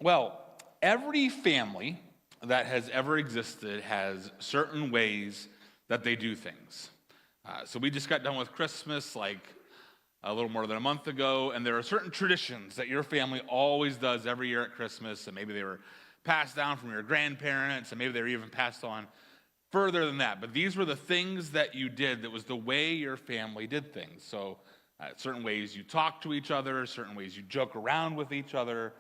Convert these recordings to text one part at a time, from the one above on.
Well, every family that has ever existed has certain ways that they do things. So we just got done with Christmas like a little more than a month ago, and there are certain traditions that your family always does every year at Christmas, and maybe they were passed down from your grandparents, and maybe they were even passed on further than that. But these were the things that you did that was the way your family did things. So certain ways you talk to each other, certain ways you joke around with each other.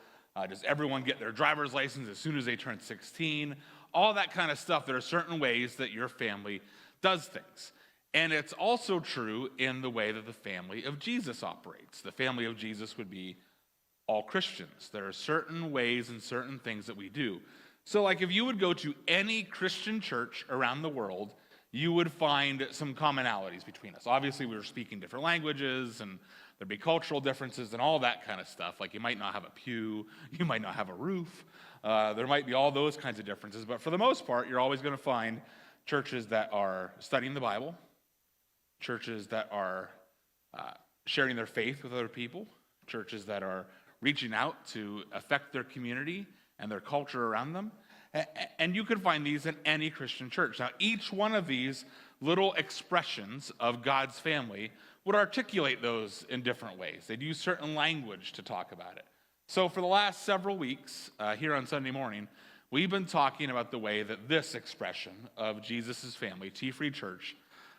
Does everyone get their driver's license as soon as they turn 16? All that kind of stuff. There are certain ways that your family does things. And it's also true in the way that the family of Jesus operates. The family of Jesus would be all Christians. There are certain ways and certain things that we do. So like if you would go to any Christian church around the world, you would find some commonalities between us. Obviously, we were speaking different languages, and there'd be cultural differences and all that kind of stuff. Like you might not have a pew, you might not have a roof. There might be all those kinds of differences. But for the most part, you're always going to find churches that are studying the Bible, churches that are sharing their faith with other people, churches that are reaching out to affect their community and their culture around them. And you can find these in any Christian church. Now, each one of these little expressions of God's family would articulate those in different ways. They'd use certain language to talk about it. So for the last several weeks here on Sunday morning, we've been talking about the way that this expression of Jesus' family, T-Free Church,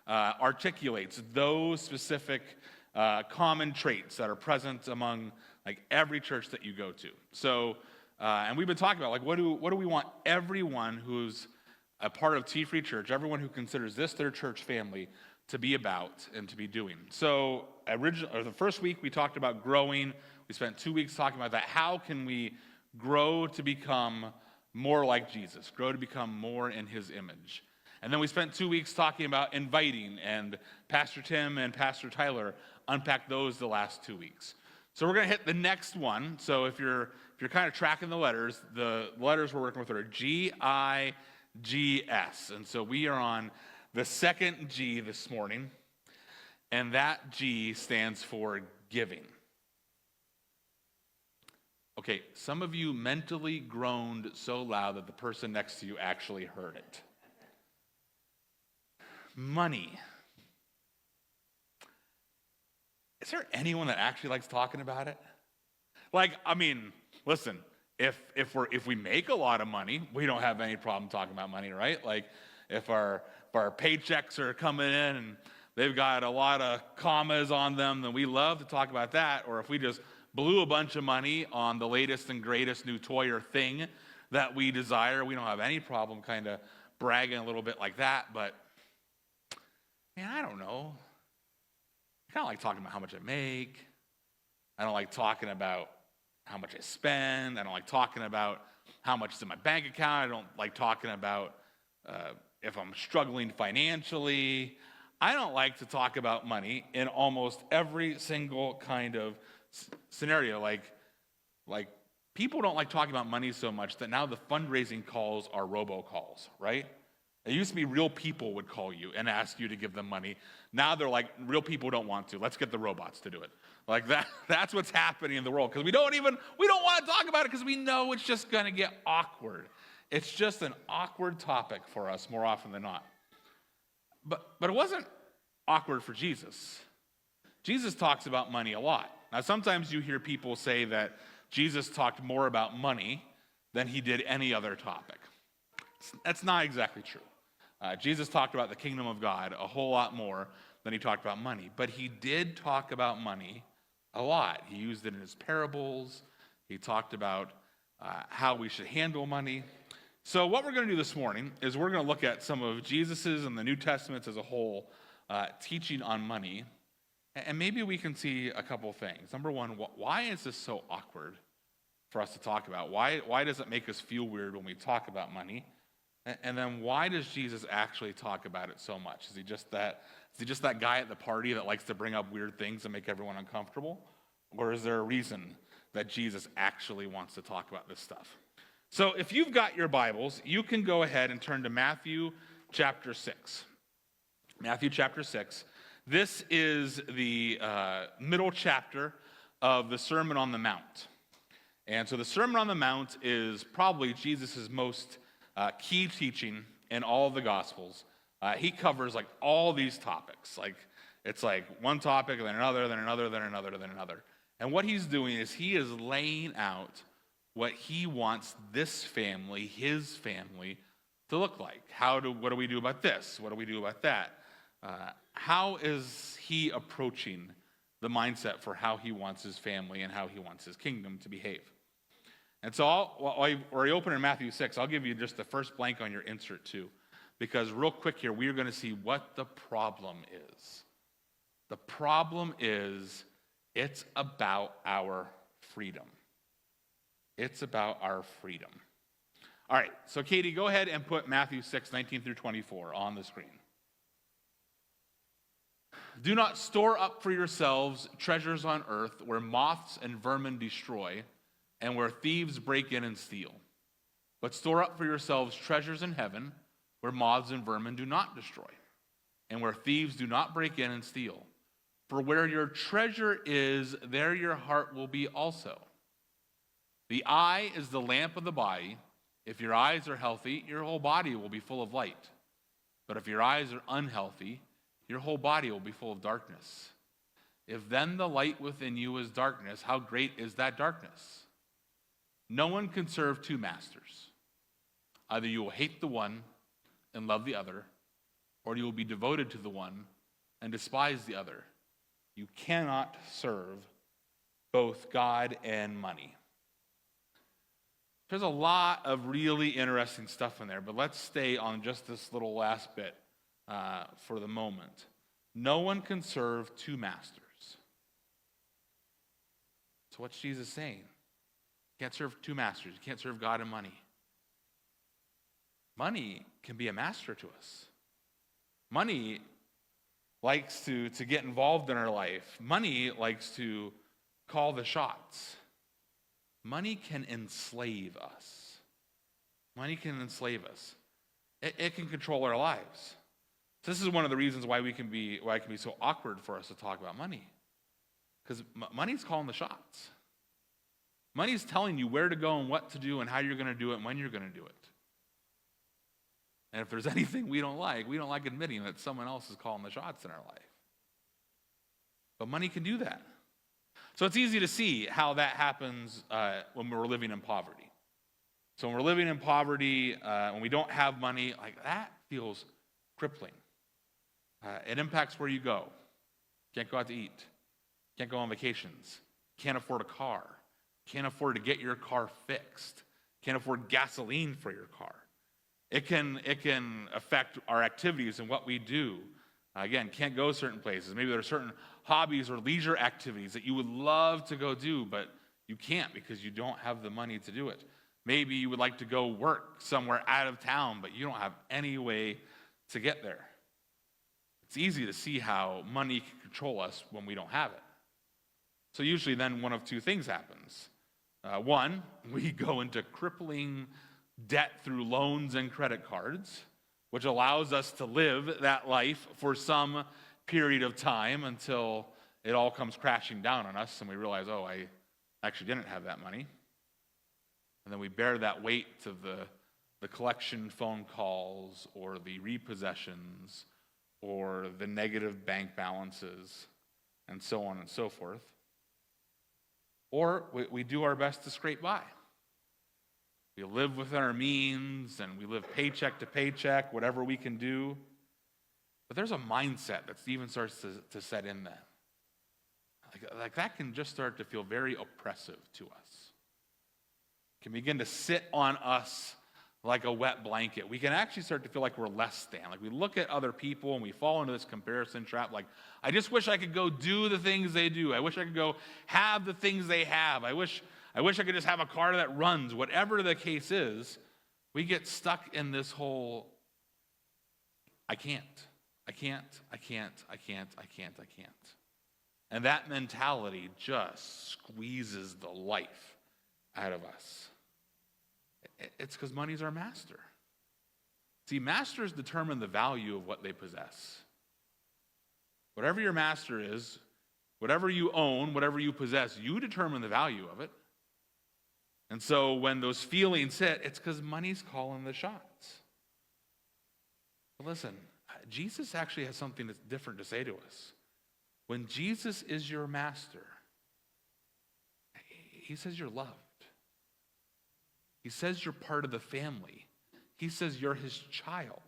articulates those specific common traits that are present among like every church that you go to. So, and we've been talking about like what do we want everyone who's a part of T-Free Church, everyone who considers this their church family, to be about and to be doing. So, the first week we talked about growing. We spent 2 weeks talking about that. How can we grow to become more like Jesus, grow to become more in his image? And then we spent 2 weeks talking about inviting, and Pastor Tim and Pastor Tyler unpacked those the last 2 weeks. So we're going to hit the next one. So if you're kind of tracking the letters we're working with are G.I.G.S. And so we are on the second G this morning, and that G stands for giving. Okay, some of you mentally groaned so loud that the person next to you actually heard it. Money. Is there anyone that actually likes talking about it? Like, I mean, listen, if we make a lot of money, we don't have any problem talking about money, right? Like, if our paychecks are coming in and they've got a lot of commas on them, then we love to talk about that. Or if we just blew a bunch of money on the latest and greatest new toy or thing that we desire, we don't have any problem kind of bragging a little bit like that. But man, I don't know. I kind of like talking about how much I make. I don't like talking about how much I spend. I don't like talking about how much is in my bank account. I don't like talking about if I'm struggling financially. I don't like to talk about money in almost every single kind of scenario. Like people don't like talking about money so much that now the fundraising calls are robocalls, right? It used to be real people would call you and ask you to give them money. Now they're like, real people don't want to. Let's get the robots to do it. Like that's what's happening in the world. Because we don't want to talk about it because we know it's just going to get awkward. It's just an awkward topic for us more often than not. But it wasn't awkward for Jesus. Jesus talks about money a lot. Now sometimes you hear people say that Jesus talked more about money than he did any other topic. That's not exactly true. Jesus talked about the kingdom of God a whole lot more than he talked about money. But he did talk about money a lot. He used it in his parables. He talked about how we should handle money. So what we're going to do this morning is we're going to look at some of Jesus's and the New Testament's as a whole teaching on money. And maybe we can see a couple things. Number one, why is this so awkward for us to talk about? Why does it make us feel weird when we talk about money? And then why does Jesus actually talk about it so much? Is he just that guy at the party that likes to bring up weird things and make everyone uncomfortable? Or is there a reason that Jesus actually wants to talk about this stuff? So if you've got your Bibles, you can go ahead and turn to Matthew chapter 6. Matthew chapter 6. This is the middle chapter of the Sermon on the Mount. And so the Sermon on the Mount is probably Jesus' most key teaching in all of the Gospels. He covers like all these topics. Like it's like one topic, then another, then another, then another, then another. And what he's doing is he is laying out what he wants this family, his family, to look like. What do we do about this? What do we do about that? How is he approaching the mindset for how he wants his family and how he wants his kingdom to behave? And so while you open in Matthew 6, I'll give you just the first blank on your insert too. Because real quick here, we're going to see what the problem is. The problem is it's about our freedom. It's about our freedom. All right, so Katie, go ahead and put Matthew 6, 19 through 24 on the screen. Do not store up for yourselves treasures on earth where moths and vermin destroy and where thieves break in and steal. But store up for yourselves treasures in heaven where moths and vermin do not destroy and where thieves do not break in and steal. For where your treasure is, there your heart will be also. The eye is the lamp of the body. If your eyes are healthy, your whole body will be full of light. But if your eyes are unhealthy, your whole body will be full of darkness. If then the light within you is darkness, how great is that darkness? No one can serve two masters. Either you will hate the one and love the other, or you will be devoted to the one and despise the other. You cannot serve both God and money. There's a lot of really interesting stuff in there, but let's stay on just this little last bit for the moment. No one can serve two masters. So what's Jesus saying? You can't serve two masters. You can't serve God and money. Money can be a master to us. Money likes to get involved in our life. Money likes to call the shots. Money can enslave us. Money can enslave us. It can control our lives. So this is one of the reasons why it can be so awkward for us to talk about money. Because money's calling the shots. Money's telling you where to go and what to do and how you're going to do it and when you're going to do it. And if there's anything we don't like admitting that someone else is calling the shots in our life. But money can do that. So it's easy to see how that happens when we're living in poverty. So when we're living in poverty, when we don't have money, like that feels crippling. It impacts where you go. Can't go out to eat. Can't go on vacations. Can't afford a car. Can't afford to get your car fixed. Can't afford gasoline for your car. It can affect our activities and what we do. Again, can't go certain places. Maybe there are certain hobbies or leisure activities that you would love to go do, but you can't because you don't have the money to do it. Maybe you would like to go work somewhere out of town, but you don't have any way to get there. It's easy to see how money can control us when we don't have it. So usually then one of two things happens. One, we go into crippling debt through loans and credit cards, which allows us to live that life for some period of time until it all comes crashing down on us and we realize, oh, I actually didn't have that money. And then we bear that weight of the collection phone calls or the repossessions or the negative bank balances and so on and so forth. Or we do our best to scrape by. We live within our means and we live paycheck to paycheck, whatever we can do. But there's a mindset that even starts to set in then. Like that can just start to feel very oppressive to us. It can begin to sit on us like a wet blanket. We can actually start to feel like we're less than. Like we look at other people and we fall into this comparison trap. Like, I just wish I could go do the things they do. I wish I could go have the things they have. I wish I could just have a car that runs. Whatever the case is, we get stuck in this whole, I can't. And that mentality just squeezes the life out of us. It's because money's our master. See, masters determine the value of what they possess. Whatever your master is, whatever you own, whatever you possess, you determine the value of it. And so when those feelings hit, it's because money's calling the shots. But listen, Jesus actually has something that's different to say to us. When Jesus is your master, he says you're loved. He says you're part of the family. He says you're his child.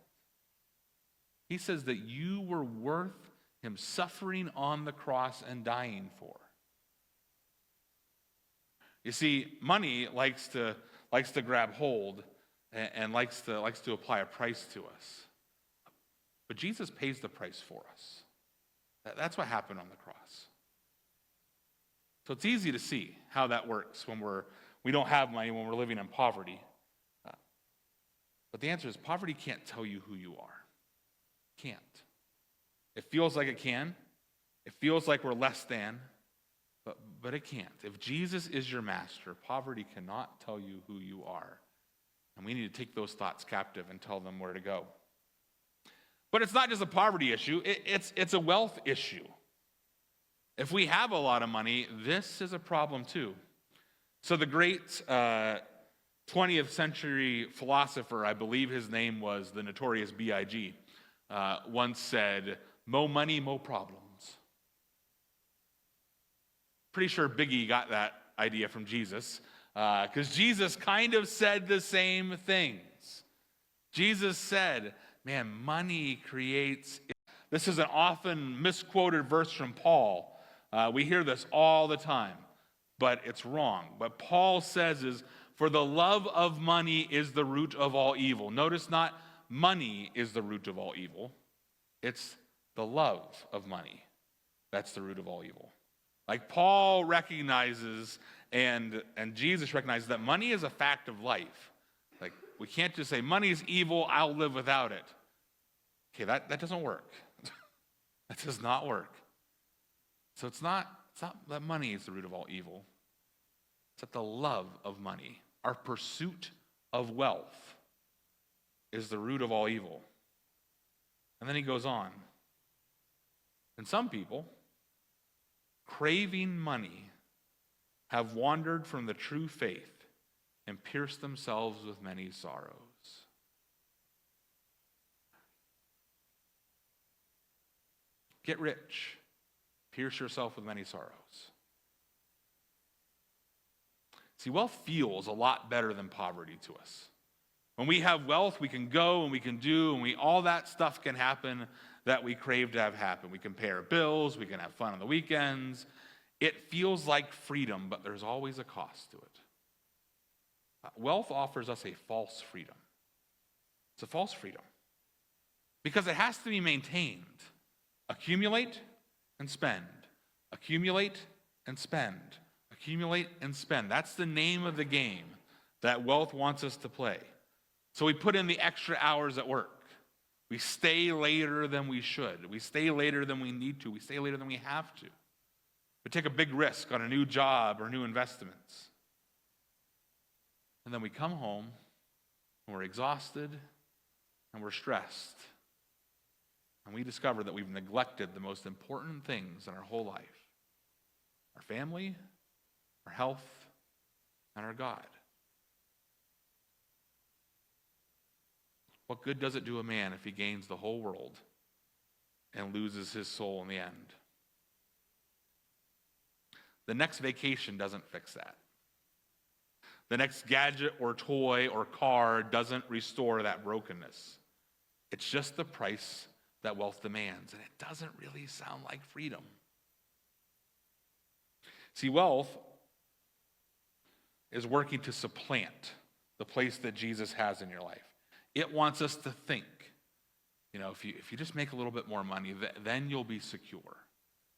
He says that you were worth him suffering on the cross and dying for. You see, money likes to grab hold and likes to apply a price to us. But Jesus pays the price for us. That's what happened on the cross. So it's easy to see how that works when we don't have money, when we're living in poverty. But the answer is poverty can't tell you who you are. It can't. It feels like it can. It feels like we're less than. But it can't. If Jesus is your master, poverty cannot tell you who you are. And we need to take those thoughts captive and tell them where to go. But it's not just a poverty issue, it's a wealth issue. If we have a lot of money, this is a problem too. So the great 20th century philosopher, I believe his name was the notorious G.I.G., once said, "Mo money, mo problems." Pretty sure Biggie got that idea from Jesus, because Jesus kind of said the same things. Jesus said, man, money creates. This is an often misquoted verse from Paul. We hear this all the time, but it's wrong. What Paul says is, for the love of money is the root of all evil. Notice not money is the root of all evil. It's the love of money that's the root of all evil. Like Paul recognizes and Jesus recognizes that money is a fact of life. Like we can't just say money is evil, I'll live without it. Okay, that doesn't work. That does not work. So it's not that money is the root of all evil. It's that the love of money, our pursuit of wealth, is the root of all evil. And then he goes on. And some people, craving money, have wandered from the true faith and pierced themselves with many sorrows. Get rich, pierce yourself with many sorrows. See, wealth feels a lot better than poverty to us. When we have wealth, we can go and we can do, and all that stuff can happen that we crave to have happen. We can pay our bills, we can have fun on the weekends. It feels like freedom, but there's always a cost to it. Wealth offers us a false freedom. It's a false freedom because it has to be maintained. Accumulate and spend. Accumulate and spend. Accumulate and spend. That's the name of the game that wealth wants us to play. So we put in the extra hours at work. We stay later than we should. We stay later than we need to. We stay later than we have to. We take a big risk on a new job or new investments. And then we come home and we're exhausted and we're stressed. And we discover that we've neglected the most important things in our whole life. Our family, our health, and our God. What good does it do a man if he gains the whole world and loses his soul in the end? The next vacation doesn't fix that. The next gadget or toy or car doesn't restore that brokenness. It's just the price that wealth demands, and it doesn't really sound like freedom. See, wealth is working to supplant the place that Jesus has in your life. It wants us to think, if you just make a little bit more money, then you'll be secure.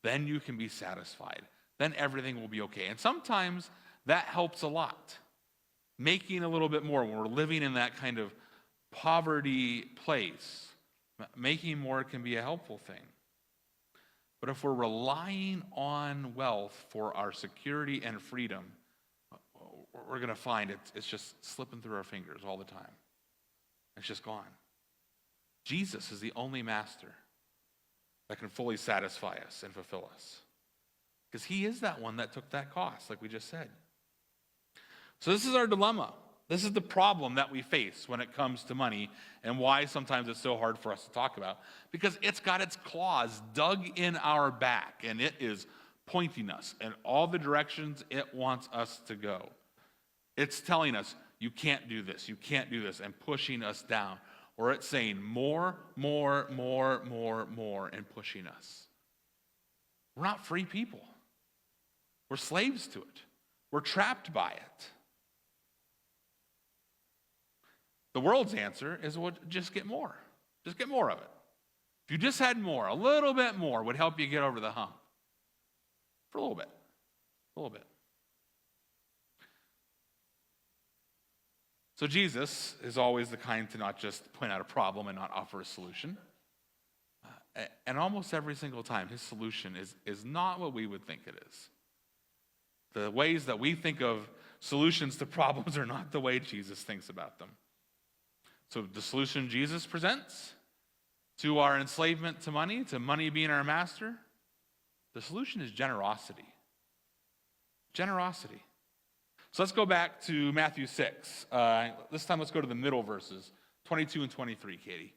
Then you can be satisfied. Then everything will be okay. And sometimes that helps a lot. Making a little bit more when we're living in that kind of poverty place, making more can be a helpful thing. But if we're relying on wealth for our security and freedom, we're going to find it's just slipping through our fingers all the time. It's just gone. Jesus is the only master that can fully satisfy us and fulfill us. Because he is that one that took that cost, like we just said. So this is our dilemma. This is the problem that we face when it comes to money, and why sometimes it's so hard for us to talk about. Because it's got its claws dug in our back, and it is pointing us in all the directions it wants us to go. It's telling us, you can't do this, and pushing us down. Or it's saying more, and pushing us. We're not free people. We're slaves to it. We're trapped by it. The world's answer is, well, just get more. Just get more of it. If you just had more, a little bit more would help you get over the hump. For a little bit. A little bit. So Jesus is always the kind to not just point out a problem and not offer a solution. And almost every single time, his solution is not what we would think it is. The ways that we think of solutions to problems are not the way Jesus thinks about them. So the solution Jesus presents to our enslavement to money being our master, the solution is generosity. Generosity. So let's go back to Matthew 6. This time let's go to the middle verses, 22 and 23, Katie.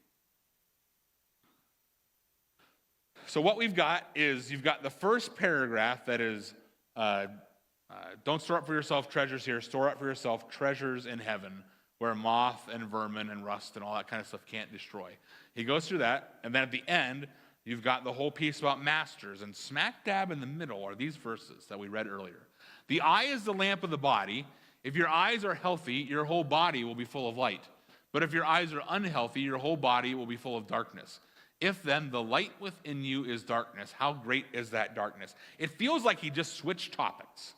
So what we've got is, you've got the first paragraph that is, don't store up for yourself treasures here, store up for yourself treasures in heaven, where moth and vermin and rust and all that kind of stuff can't destroy. He goes through that, and then at the end, you've got the whole piece about masters, and smack dab in the middle are these verses that we read earlier. The eye is the lamp of the body. If your eyes are healthy, your whole body will be full of light. But if your eyes are unhealthy, your whole body will be full of darkness. If then the light within you is darkness, how great is that darkness? It feels like he just switched topics.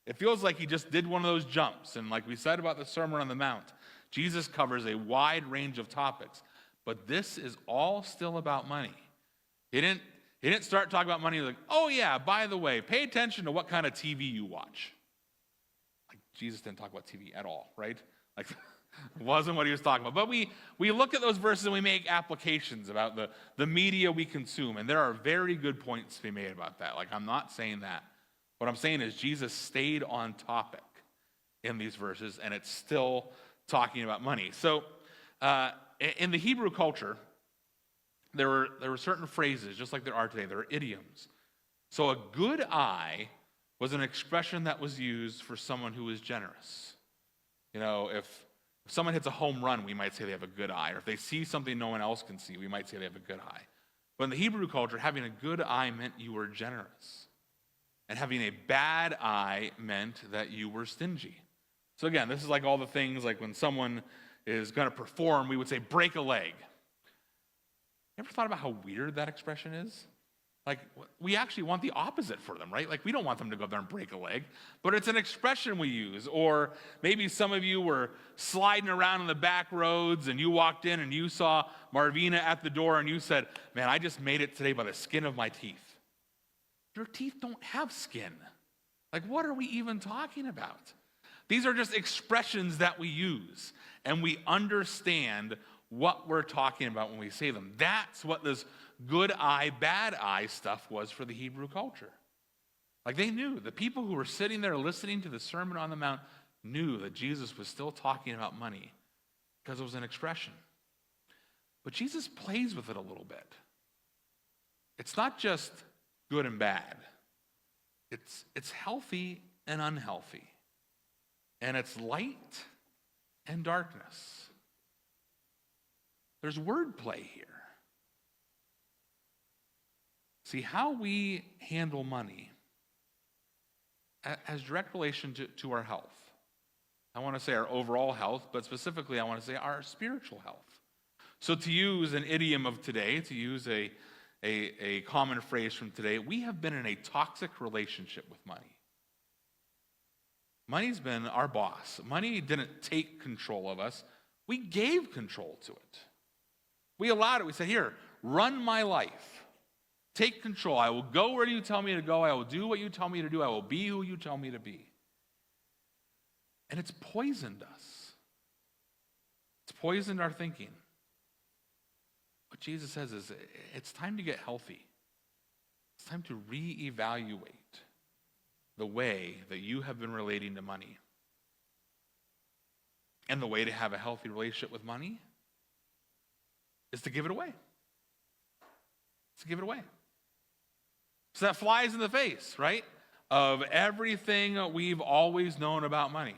It feels like he just did one of those jumps. And like we said about the Sermon on the Mount, Jesus covers a wide range of topics. But this is all still about money. He didn't start talking about money like, oh yeah, by the way, pay attention to what kind of TV you watch. Like, Jesus didn't talk about TV at all, right? Like, it wasn't what he was talking about. But we look at those verses and we make applications about the media we consume. And there are very good points to be made about that. Like, I'm not saying that. What I'm saying is Jesus stayed on topic in these verses, and it's still talking about money. So in the Hebrew culture, there were certain phrases, just like there are today. There are idioms. So a good eye was an expression that was used for someone who was generous. You know, if someone hits a home run, we might say they have a good eye. Or if they see something no one else can see, we might say they have a good eye. But in the Hebrew culture, having a good eye meant you were generous. And having a bad eye meant that you were stingy. So again, this is like all the things, like when someone is going to perform, we would say break a leg. You ever thought about how weird that expression is? Like, we actually want the opposite for them, right? Like, we don't want them to go there and break a leg, but it's an expression we use. Or maybe some of you were sliding around in the back roads and you walked in and you saw Marvina at the door and you said, man, I just made it today by the skin of my teeth. Your teeth don't have skin. Like, what are we even talking about? These are just expressions that we use, and we understand what we're talking about when we say them. That's what this good eye, bad eye stuff was for the Hebrew culture. Like, they knew. The people who were sitting there listening to the Sermon on the Mount knew that Jesus was still talking about money because it was an expression. But Jesus plays with it a little bit. It's not just good and bad. It's healthy and unhealthy. And it's light and darkness. There's wordplay here. See, how we handle money has direct relation to our health. I want to say our overall health, but specifically I want to say our spiritual health. So to use an idiom of today, to use a common phrase from today, we have been in a toxic relationship with money. Money's been our boss. Money didn't take control of us. We gave control to it. We allowed it. We said, here, run my life. Take control. I will go where you tell me to go. I will do what you tell me to do. I will be who you tell me to be. And it's poisoned us. It's poisoned our thinking. What Jesus says is, it's time to get healthy. It's time to reevaluate the way that you have been relating to money. And the way to have a healthy relationship with money is to give it away. It's to give it away. So that flies in the face, right, of everything we've always known about money.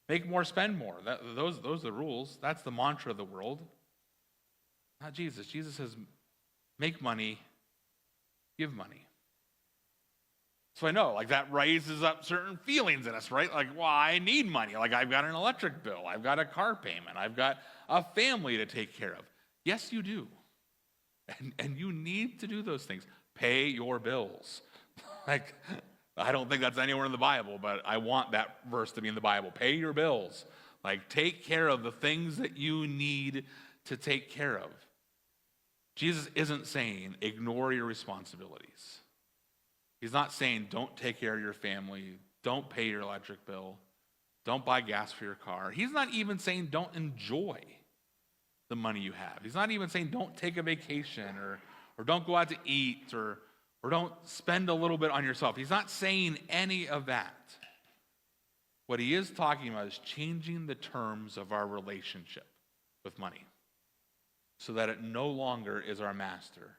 Make more, spend more. Those are the rules. That's the mantra of the world. Not Jesus. Jesus says, make money, give money. So I know, like, that raises up certain feelings in us, right? Like, well, I need money. Like, I've got an electric bill. I've got a car payment. I've got a family to take care of. Yes, you do. And you need to do those things. Pay your bills. Like, I don't think that's anywhere in the Bible, but I want that verse to be in the Bible. Pay your bills. Like, take care of the things that you need to take care of. Jesus isn't saying ignore your responsibilities. He's not saying don't take care of your family, don't pay your electric bill, don't buy gas for your car. He's not even saying don't enjoy the money you have. He's not even saying don't take a vacation or don't go out to eat or don't spend a little bit on yourself. He's not saying any of that. What he is talking about is changing the terms of our relationship with money so that it no longer is our master,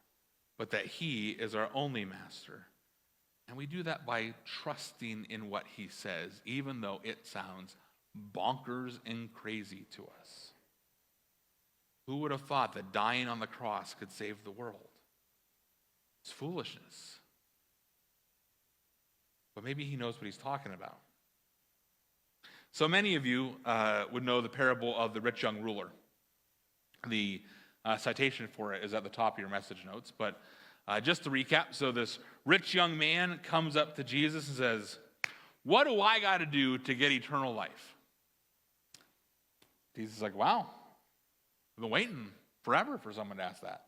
but that he is our only master. And we do that by trusting in what he says, even though it sounds bonkers and crazy to us. Who would have thought that dying on the cross could save the world? It's foolishness. But maybe he knows what he's talking about. So many of you would know the parable of the rich young ruler. The citation for it is at the top of your message notes, but just to recap, so this rich young man comes up to Jesus and says, what do I got to do to get eternal life? Jesus is like, wow, I've been waiting forever for someone to ask that.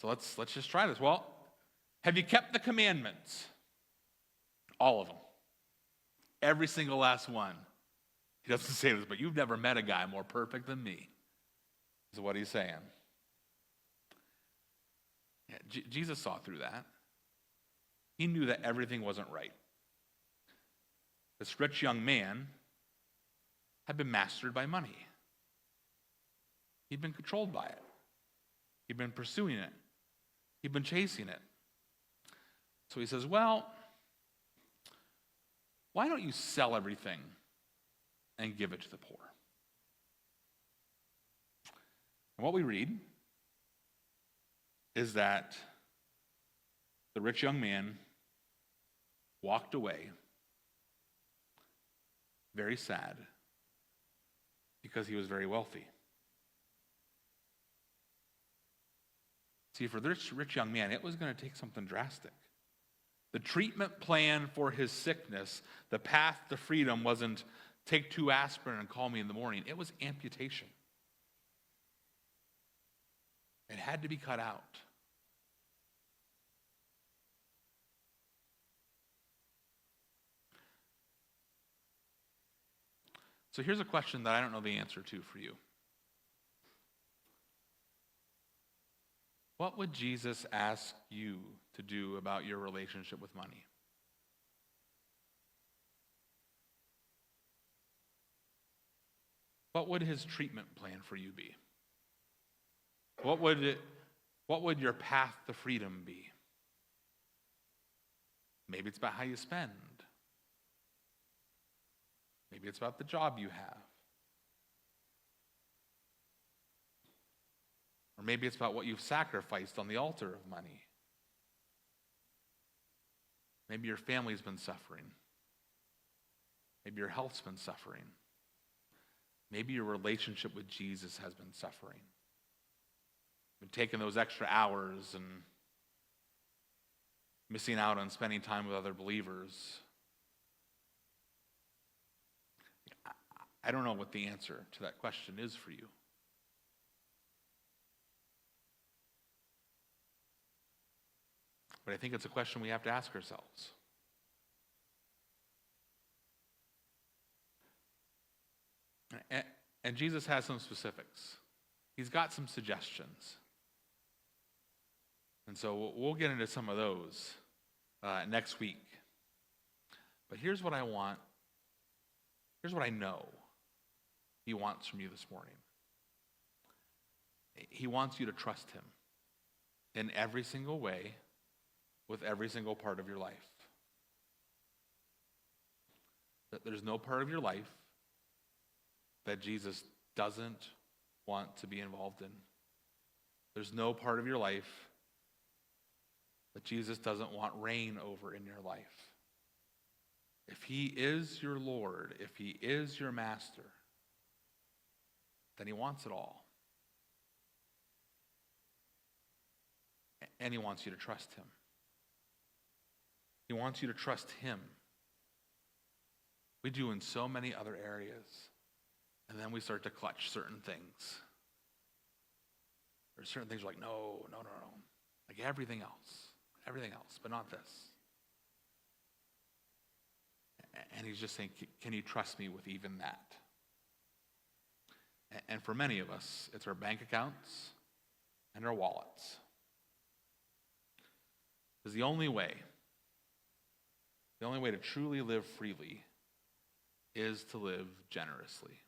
So let's just try this. Well, have you kept the commandments? All of them. Every single last one. He doesn't say this, but you've never met a guy more perfect than me, is what he's saying. Yeah, Jesus saw through that. He knew that everything wasn't right. This rich young man had been mastered by money. He'd been controlled by it. He'd been pursuing it. He'd been chasing it. So he says, well, why don't you sell everything and give it to the poor? And what we read is that the rich young man walked away very sad because he was very wealthy. See, for this rich young man, it was going to take something drastic. The treatment plan for his sickness, the path to freedom, wasn't take 2 aspirin and call me in the morning. It was amputation. It had to be cut out. So here's a question that I don't know the answer to for you. What would Jesus ask you to do about your relationship with money? What would his treatment plan for you be? What would your path to freedom be? Maybe it's about how you spend. Maybe it's about the job you have. Or maybe it's about what you've sacrificed on the altar of money. Maybe your family's been suffering. Maybe your health's been suffering. Maybe your relationship with Jesus has been suffering. Been taking those extra hours and missing out on spending time with other believers. I don't know what the answer to that question is for you. But I think it's a question we have to ask ourselves. And Jesus has some specifics. He's got some suggestions. And so we'll get into some of those next week. But here's what I want. Here's what I know he wants from you this morning. He wants you to trust him in every single way, with every single part of your life. That there's no part of your life that Jesus doesn't want to be involved in. There's no part of your life that Jesus doesn't want reign over in your life. If he is your Lord, if he is your master, then he wants it all. And he wants you to trust him. He wants you to trust him. We do in so many other areas. And then we start to clutch certain things. There's certain things we're like, no. Like everything else, but not this. And he's just saying, can you trust me with even that? And for many of us, it's our bank accounts and our wallets. Because the only way to truly live freely is to live generously.